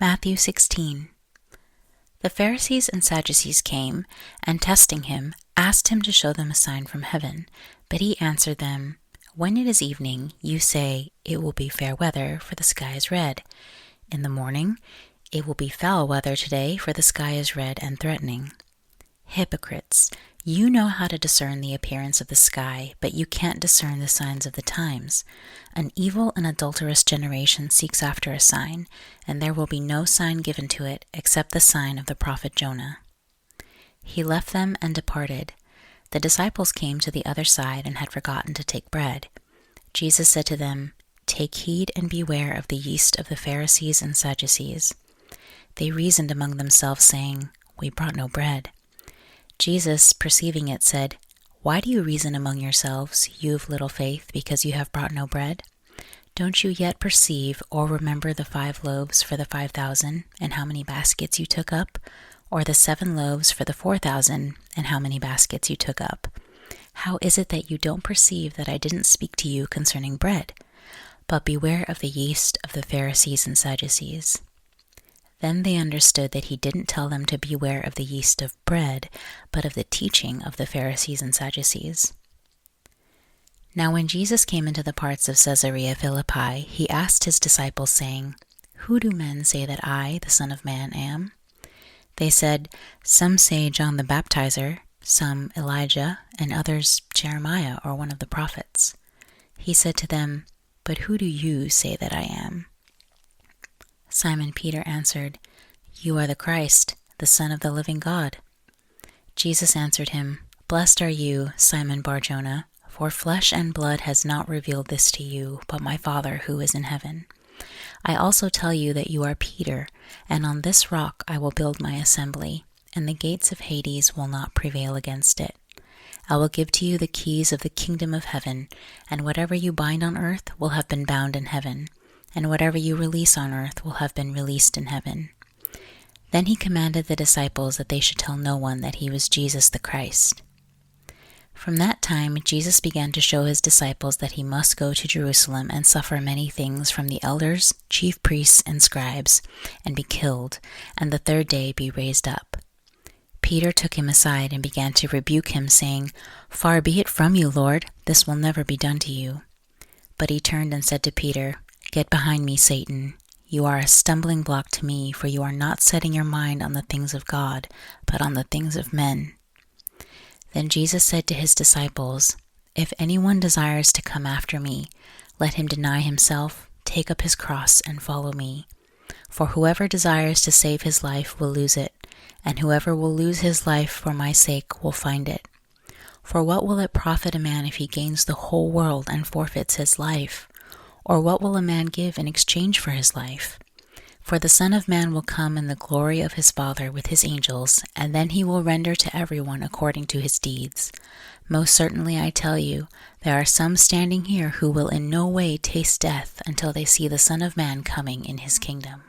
Matthew 16. The Pharisees and Sadducees came, and testing him, asked him to show them a sign from heaven. But he answered them, "When it is evening, you say, 'It will be fair weather, for the sky is red.' In the morning, 'It will be foul weather today, for the sky is red and threatening.' Hypocrites, you know how to discern the appearance of the sky, but you can't discern the signs of the times. An evil and adulterous generation seeks after a sign, and there will be no sign given to it except the sign of the prophet Jonah." He left them and departed. The disciples came to the other side and had forgotten to take bread. Jesus said to them, "Take heed and beware of the yeast of the Pharisees and Sadducees." They reasoned among themselves, saying, "We brought no bread." Jesus, perceiving it, said, "Why do you reason among yourselves, you of little faith, because you have brought no bread? Don't you yet perceive or remember the 5 loaves for the 5,000, and how many baskets you took up? Or the 7 loaves for the 4,000, and how many baskets you took up? How is it that you don't perceive that I didn't speak to you concerning bread? But beware of the yeast of the Pharisees and Sadducees." Then they understood that he didn't tell them to beware of the yeast of bread, but of the teaching of the Pharisees and Sadducees. Now when Jesus came into the parts of Caesarea Philippi, he asked his disciples, saying, "Who do men say that I, the Son of Man, am?" They said, "Some say John the Baptizer, some Elijah, and others Jeremiah or one of the prophets." He said to them, "But who do you say that I am?" Simon Peter answered, "You are the Christ, the Son of the living God." Jesus answered him, "Blessed are you, Simon Bar-Jonah, for flesh and blood has not revealed this to you, but my Father who is in heaven. I also tell you that you are Peter, and on this rock I will build my assembly, and the gates of Hades will not prevail against it. I will give to you the keys of the kingdom of heaven, and whatever you bind on earth will have been bound in heaven, and whatever you release on earth will have been released in heaven." Then he commanded the disciples that they should tell no one that he was Jesus the Christ. From that time, Jesus began to show his disciples that he must go to Jerusalem and suffer many things from the elders, chief priests, and scribes, and be killed, and the 3rd day be raised up. Peter took him aside and began to rebuke him, saying, "Far be it from you, Lord, this will never be done to you." But he turned and said to Peter, "Get behind me, Satan. You are a stumbling block to me, for you are not setting your mind on the things of God, but on the things of men." Then Jesus said to his disciples, "If anyone desires to come after me, let him deny himself, take up his cross, and follow me. For whoever desires to save his life will lose it, and whoever will lose his life for my sake will find it. For what will it profit a man if he gains the whole world and forfeits his life? Or what will a man give in exchange for his life? For the Son of Man will come in the glory of his Father with his angels, and then he will render to everyone according to his deeds. Most certainly I tell you, there are some standing here who will in no way taste death until they see the Son of Man coming in his kingdom."